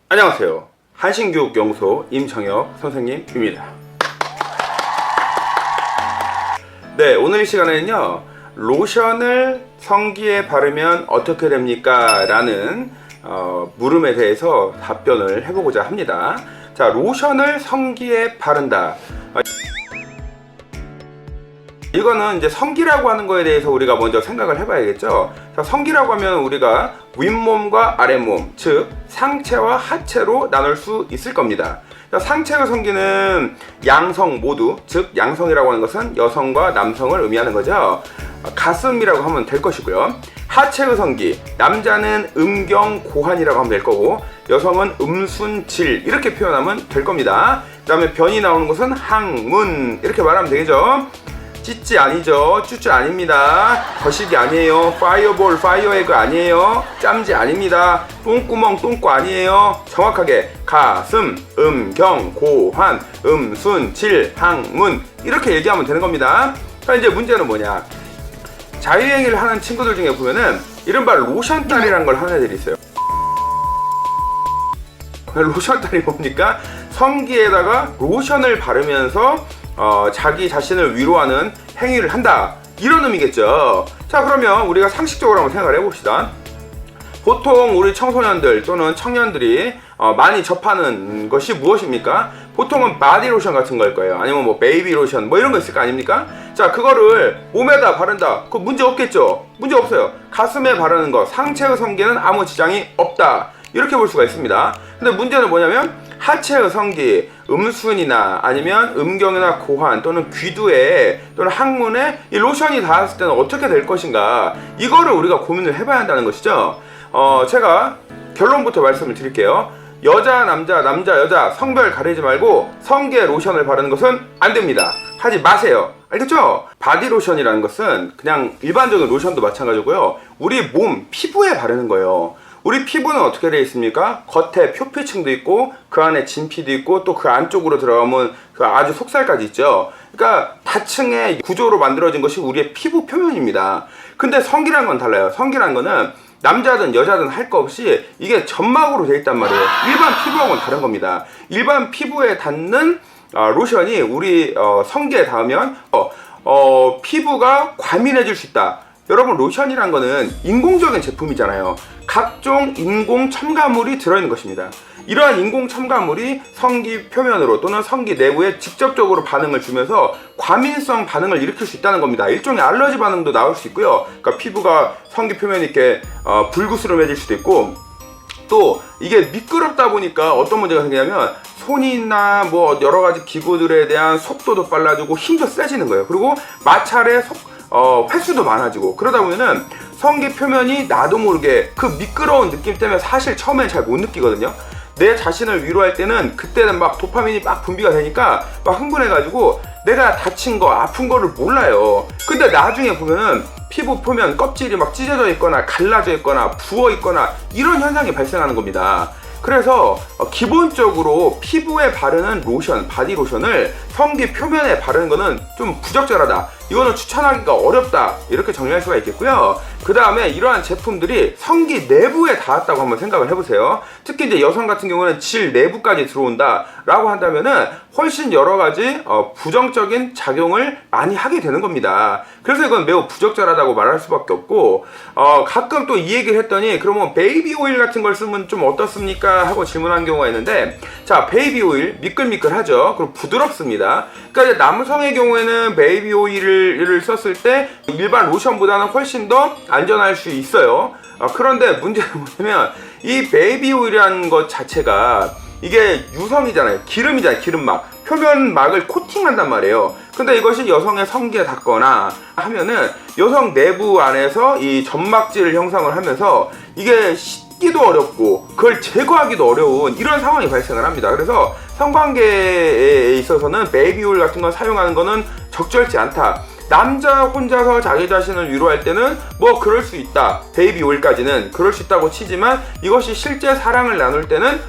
안녕하세요. 한신교육연구소 임정혁 선생님입니다. 네, 오늘 이 시간에는요, 로션을 성기에 바르면 어떻게 됩니까? 라는 물음에 대해서 답변을 해보고자 합니다. 자, 로션을 성기에 바른다. 이거는 이제 성기라고 하는 거에 대해서 우리가 먼저 생각을 해봐야겠죠. 자, 성기라고 하면 우리가 윗몸과 아랫몸, 즉 상체와 하체로 나눌 수 있을 겁니다. 자, 상체의 성기는 양성 모두, 즉 양성이라고 하는 것은 여성과 남성을 의미하는 거죠. 가슴이라고 하면 될 것이고요. 하체의 성기, 남자는 음경고환이라고 하면 될 거고, 여성은 음순질 이렇게 표현하면 될 겁니다. 그 다음에 변이 나오는 것은 항문 이렇게 말하면 되겠죠. 찌찌 아니죠. 쭈쭈 아닙니다. 거시기 아니에요. 파이어볼, 파이어에그 아니에요. 짬지 아닙니다. 똥구멍, 똥꼬 아니에요. 정확하게 가슴, 음경, 고환, 음순, 질, 항문 이렇게 얘기하면 되는 겁니다. 그러니까 이제 문제는 뭐냐, 자유행위를 하는 친구들 중에 보면은 이른바 로션딸이라는 걸 하는 애들이 있어요. 로션딸이 뭡니까? 성기에다가 로션을 바르면서 자기 자신을 위로하는 행위를 한다, 이런 의미겠죠. 자, 그러면 우리가 상식적으로 한번 생각을 해봅시다. 보통 우리 청소년들 또는 청년들이 많이 접하는 것이 무엇입니까? 보통은 바디로션 같은 걸 거예요. 아니면 뭐 베이비로션 뭐 이런 거 있을 거 아닙니까? 자, 그거를 몸에다 바른다, 그거 문제 없겠죠? 문제 없어요. 가슴에 바르는 거, 상체의 성기는 아무 지장이 없다, 이렇게 볼 수가 있습니다. 근데 문제는 뭐냐면 하체의 성기, 음순이나 아니면 음경이나 고환 또는 귀두에 또는 항문에 이 로션이 닿았을 때는 어떻게 될 것인가, 이거를 우리가 고민을 해봐야 한다는 것이죠. 제가 결론부터 말씀을 드릴게요. 여자, 남자, 남자, 여자 성별 가리지 말고 성기에 로션을 바르는 것은 안 됩니다. 하지 마세요. 알겠죠? 바디로션이라는 것은 그냥 일반적인 로션도 마찬가지고요, 우리 몸, 피부에 바르는 거예요. 우리 피부는 어떻게 되어 있습니까? 겉에 표피층도 있고 그 안에 진피도 있고 또 그 안쪽으로 들어가면 그 아주 속살까지 있죠. 그러니까 다층의 구조로 만들어진 것이 우리의 피부 표면입니다. 근데 성기라는 건 달라요. 성기라는 거는 남자든 여자든 할 거 없이 이게 점막으로 되어 있단 말이에요. 일반 피부하고는 다른 겁니다. 일반 피부에 닿는 로션이 우리 성기에 닿으면 피부가 과민해질 수 있다. 여러분, 로션이란 거는 인공적인 제품이잖아요. 각종 인공 첨가물이 들어있는 것입니다. 이러한 인공 첨가물이 성기 표면으로 또는 성기 내부에 직접적으로 반응을 주면서 과민성 반응을 일으킬 수 있다는 겁니다. 일종의 알러지 반응도 나올 수 있고요. 그러니까 피부가 성기 표면이 이렇게 불구스름해질 수도 있고, 또 이게 미끄럽다 보니까 어떤 문제가 생기냐면 손이나 뭐 여러 가지 기구들에 대한 속도도 빨라지고 힘도 세지는 거예요. 그리고 마찰의 횟수도 많아지고, 그러다 보면은 성기 표면이 나도 모르게 그 미끄러운 느낌 때문에 사실 처음엔 잘 못 느끼거든요. 내 자신을 위로할 때는 그때는 막 도파민이 막 분비가 되니까 막 흥분해가지고 내가 다친 거, 아픈 거를 몰라요. 근데 나중에 보면은 피부 표면 껍질이 막 찢어져 있거나 갈라져 있거나 부어 있거나 이런 현상이 발생하는 겁니다. 그래서 기본적으로 피부에 바르는 로션, 바디로션을 성기 표면에 바르는 거는 좀 부적절하다, 이거는 추천하기가 어렵다, 이렇게 정리할 수가 있겠고요. 그 다음에 이러한 제품들이 성기 내부에 닿았다고 한번 생각을 해보세요. 특히 이제 여성 같은 경우는 질 내부까지 들어온다 라고 한다면은 훨씬 여러 가지 부정적인 작용을 많이 하게 되는 겁니다. 그래서 이건 매우 부적절하다고 말할 수밖에 없고, 가끔 또 이 얘기를 했더니 그러면 베이비 오일 같은 걸 쓰면 좀 어떻습니까? 하고 질문한 경우가 있는데, 자, 베이비 오일 미끌미끌하죠. 그리고 부드럽습니다. 그러니까 이제 남성의 경우에는 베이비 오일을 썼을 때 일반 로션보다는 훨씬 더 안전할 수 있어요. 그런데 문제는 뭐냐면 이 베이비 오일이라는 것 자체가 이게 유성이잖아요. 기름이잖아요. 기름막, 표면막을 코팅한단 말이에요. 근데 이것이 여성의 성기에 닿거나 하면은 여성 내부 안에서 이 점막질을 형성을 하면서 이게 씻기도 어렵고 그걸 제거하기도 어려운 이런 상황이 발생을 합니다. 그래서 성관계에 있어서는 베이비 오일 같은 걸 사용하는 거는 적절치 않다. 남자 혼자서 자기 자신을 위로할 때는 뭐 그럴 수 있다, 베이비 오일까지는 그럴 수 있다고 치지만 이것이 실제 사랑을 나눌 때는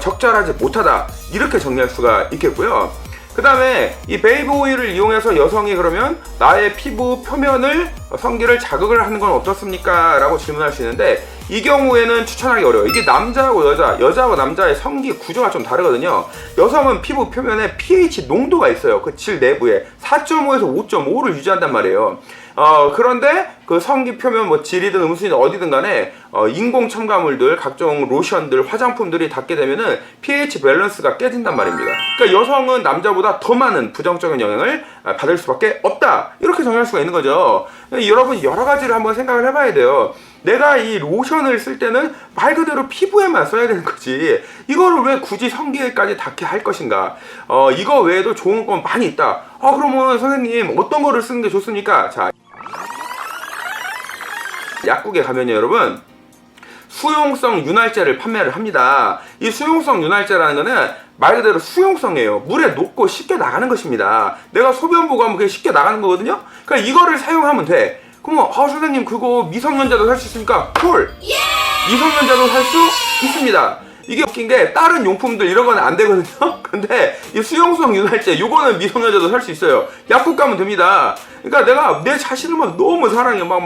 적절하지 못하다, 이렇게 정리할 수가 있겠고요. 그 다음에 이 베이비 오일을 이용해서 여성이 그러면 나의 피부 표면을 성기를 자극을 하는 건 어떻습니까? 라고 질문할 수 있는데 이 경우에는 추천하기 어려워요. 이게 남자하고 여자하고 남자의 성기 구조가 좀 다르거든요. 여성은 피부 표면에 pH 농도가 있어요. 그 질 내부에 4.5에서 5.5를 유지한단 말이에요. 그런데 그 성기 표면 뭐 질이든 음순이든 어디든 간에 인공 첨가물들, 각종 로션들, 화장품들이 닿게 되면은 pH 밸런스가 깨진단 말입니다. 그러니까 여성은 남자보다 더 많은 부정적인 영향을 받을 수밖에 없다. 이렇게 정의할 수가 있는 거죠. 여러분 여러 가지를 한번 생각을 해봐야 돼요. 내가 이 로션을 쓸 때는 말 그대로 피부에만 써야 되는 거지 이거를 왜 굳이 성기에까지 닿게 할 것인가. 이거 외에도 좋은 건 많이 있다. 그러면 선생님 어떤 거를 쓰는 게 좋습니까? 자, 약국에 가면요 여러분 수용성 윤활제를 판매를 합니다. 이 수용성 윤활제라는 거는 말 그대로 수용성이에요. 물에 녹고 쉽게 나가는 것입니다. 내가 소변 보고 하면 그게 쉽게 나가는 거거든요. 그러니까 이거를 사용하면 돼. 그러면 선생님 그거 미성년자도 살 수 있습니까? 콜! 미성년자도 살 수 있습니다. 이게 웃긴 게 다른 용품들 이런 건 안 되거든요. 근데 이 수용성 윤활제 요거는 미성년자도 살 수 있어요. 약국 가면 됩니다. 그러니까 내가 내 자신을 막 너무 사랑해. 막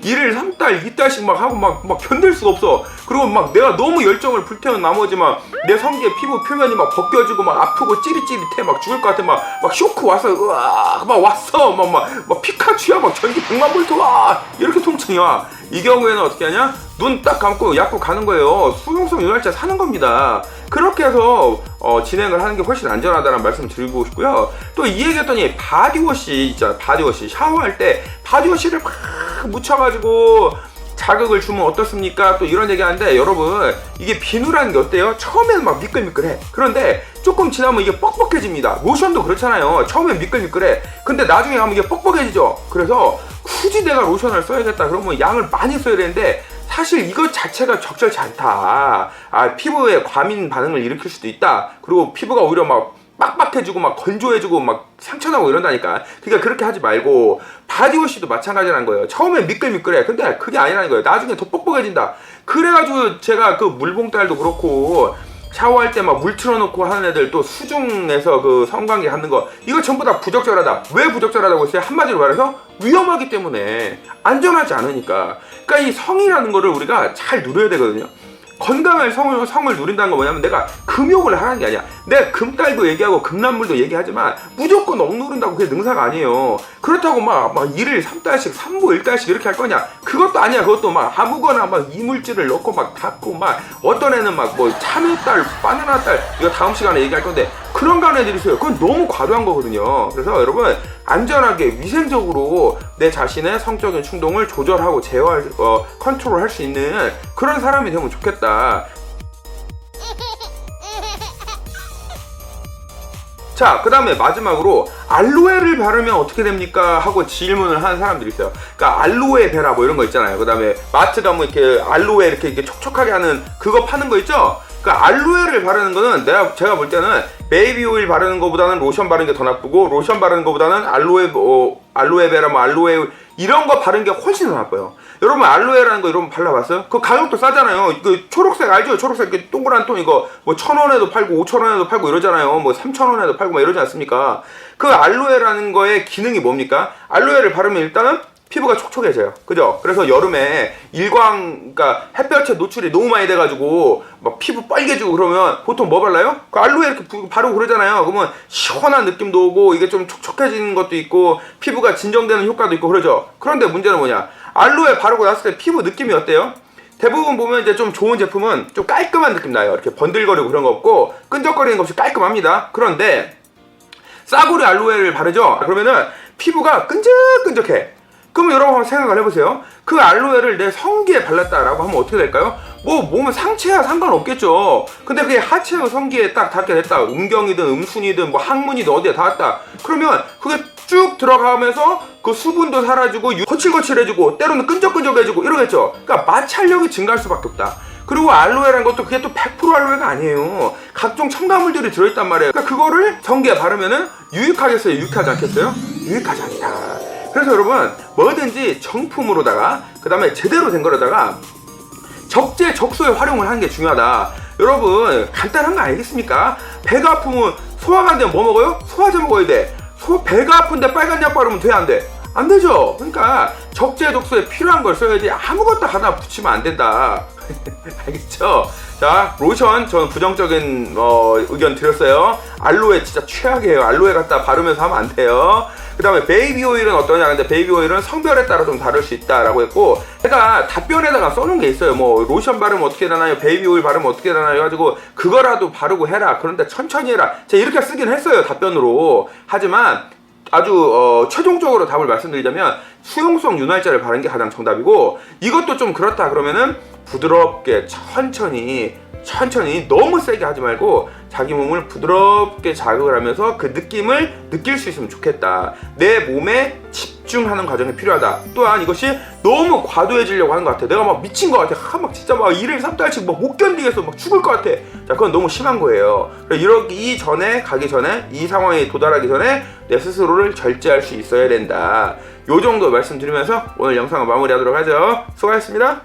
1일 3달 2달씩 막 하고 막 견딜 수가 없어. 그리고 막 내가 너무 열정을 불태운 나머지 막 내 성기의 피부 표면이 막 벗겨지고 막 아프고 찌릿찌릿해 막 죽을 것 같아. 막 쇼크 와서 으아 막 왔어. 막 피카츄야 막 전기 100만 볼트 와 이렇게 통증이 와. 이 경우에는 어떻게 하냐? 눈 딱 감고 약국 가는 거예요. 수용성 윤활제 사는 겁니다. 그렇게 해서 진행을 하는 게 훨씬 안전하다는 말씀 드리고 싶고요. 또 이 얘기했더니 바디워시 있잖아. 바디워시 샤워할 때 바디워시를 막 묻혀가지고 자극을 주면 어떻습니까? 또 이런 얘기하는데 여러분 이게 비누라는 게 어때요? 처음에는 막 미끌미끌해. 그런데 조금 지나면 이게 뻑뻑해집니다. 로션도 그렇잖아요. 처음엔 미끌미끌해. 근데 나중에 가면 이게 뻑뻑해지죠. 그래서 굳이 내가 로션을 써야겠다 그러면 양을 많이 써야 되는데 사실 이것 자체가 적절치 않다. 피부에 과민 반응을 일으킬 수도 있다. 그리고 피부가 오히려 막 빡빡해지고 막 건조해지고 막 상처나고 이런다니까. 그러니까 그렇게 하지 말고 바디워시도 마찬가지라는 거예요. 처음엔 미끌미끌해. 근데 그게 아니라는 거예요. 나중에 더 뻑뻑해진다. 그래가지고 제가 그 물봉달도 그렇고 샤워할 때 막 물 틀어놓고 하는 애들 또 수중에서 그 성관계 하는 거 이거 전부 다 부적절하다. 왜 부적절하다고 했어요? 한마디로 말해서 위험하기 때문에 안전하지 않으니까. 그러니까 이 성이라는 거를 우리가 잘 누려야 되거든요. 건강한 성을 누린다는 건 뭐냐면 내가 금욕을 하라는 게 아니야. 내가 금딸도 얘기하고 금란물도 얘기하지만 무조건 억누른다고 그게 능사가 아니에요. 그렇다고 막 1일 3달씩 3부 1달씩 이렇게 할 거냐? 그것도 아니야. 그것도 막 아무거나 막 이물질을 넣고 막 닦고 막 어떤 애는 막 뭐 참외딸, 바나나딸 이거 다음 시간에 얘기할 건데 그런 거 애들이 있어요. 그건 너무 과도한 거거든요. 그래서 여러분 안전하게 위생적으로 내 자신의 성적인 충동을 조절하고 제어할 컨트롤할 수 있는 그런 사람이 되면 좋겠다. 자, 그 다음에 마지막으로 알로에를 바르면 어떻게 됩니까? 하고 질문을 하는 사람들이 있어요. 그러니까 알로에 베라 뭐 이런 거 있잖아요. 그 다음에 마트 가면 이렇게 알로에 이렇게 촉촉하게 하는 그거 파는 거 있죠? 그러니까 알로에를 바르는 거는 제가 볼 때는 베이비 오일 바르는 거보다는 로션 바르는 게 더 나쁘고 로션 바르는 거보다는 알로에 베라 뭐 알로에 이런 거 바르는 게 훨씬 더 나빠요. 여러분 알로에라는 거 여러분 발라봤어요? 그 가격도 싸잖아요. 그 초록색 알죠? 초록색 이렇게 동그란 통 이거 뭐 1,000원에도 팔고 5,000원에도 팔고 이러잖아요. 뭐 3,000원에도 팔고 막 이러지 않습니까? 그 알로에라는 거의 기능이 뭡니까? 알로에를 바르면 일단은 피부가 촉촉해져요. 그죠? 그래서 여름에 그러니까 햇볕에 노출이 너무 많이 돼가지고 막 피부 빨개지고 그러면 보통 뭐 발라요? 그 알로에 이렇게 바르고 그러잖아요. 그러면 시원한 느낌도 오고 이게 좀 촉촉해지는 것도 있고 피부가 진정되는 효과도 있고 그러죠. 그런데 문제는 뭐냐? 알로에 바르고 났을 때 피부 느낌이 어때요? 대부분 보면 이제 좀 좋은 제품은 좀 깔끔한 느낌 나요. 이렇게 번들거리고 그런 거 없고 끈적거리는 거 없이 깔끔합니다. 그런데 싸구려 알로에를 바르죠? 그러면은 피부가 끈적끈적해. 그럼 여러분 한번 생각을 해보세요. 그 알로에를 내 성기에 발랐다라고 하면 어떻게 될까요? 뭐 몸은 상체야 상관없겠죠. 근데 그게 하체와 성기에 딱 닿게 됐다. 음경이든 음순이든 뭐 항문이든 어디에 닿았다. 그러면 그게 쭉 들어가면서 그 수분도 사라지고 거칠거칠해지고 때로는 끈적끈적해지고 이러겠죠. 그러니까 마찰력이 증가할 수밖에 없다. 그리고 알로에라는 것도 그게 또 100% 알로에가 아니에요. 각종 첨가물들이 들어있단 말이에요. 그러니까 그거를 성기에 바르면은 유익하겠어요? 유익하지 않겠어요? 유익하지 않다. 그래서 여러분 뭐든지 정품으로다가 그 다음에 제대로 된 거로다가 적재적소에 활용을 하는 게 중요하다. 여러분 간단한 거 알겠습니까? 배가 아프면 소화가 안 되면 뭐 먹어요? 소화제 먹어야 돼. 배가 아픈데 빨간 약 바르면 돼, 안 돼? 안 되죠. 그러니까 적재 독소에 필요한 걸 써야지 아무것도 하나 붙이면 안 된다. 알겠죠? 자, 로션 저는 부정적인 의견 드렸어요. 알로에 진짜 최악이에요. 알로에 갖다 바르면서 하면 안 돼요. 그 다음에 베이비 오일은 어떠냐? 근데 베이비 오일은 성별에 따라 좀 다를 수 있다라고 했고, 제가 답변에다가 써놓은 게 있어요. 뭐 로션 바르면 어떻게 되나요? 베이비 오일 바르면 어떻게 되나요? 해가지고 그거라도 바르고 해라. 그런데 천천히 해라. 제가 이렇게 쓰긴 했어요, 답변으로. 하지만 아주 최종적으로 답을 말씀드리자면 수용성 윤활제를 바르는 게 가장 정답이고, 이것도 좀 그렇다 그러면은 부드럽게 천천히 너무 세게 하지 말고 자기 몸을 부드럽게 자극을 하면서 그 느낌을 느낄 수 있으면 좋겠다. 내 몸에 집중하는 과정이 필요하다. 또한 이것이 너무 과도해지려고 하는 것 같아. 내가 막 미친 것 같아. 막 진짜 막 1일 3달씩 막 못 견디겠어. 막 죽을 것 같아. 자, 그건 너무 심한 거예요. 이 상황에 도달하기 전에 내 스스로를 절제할 수 있어야 된다. 요 정도 말씀드리면서 오늘 영상을 마무리하도록 하죠. 수고하셨습니다.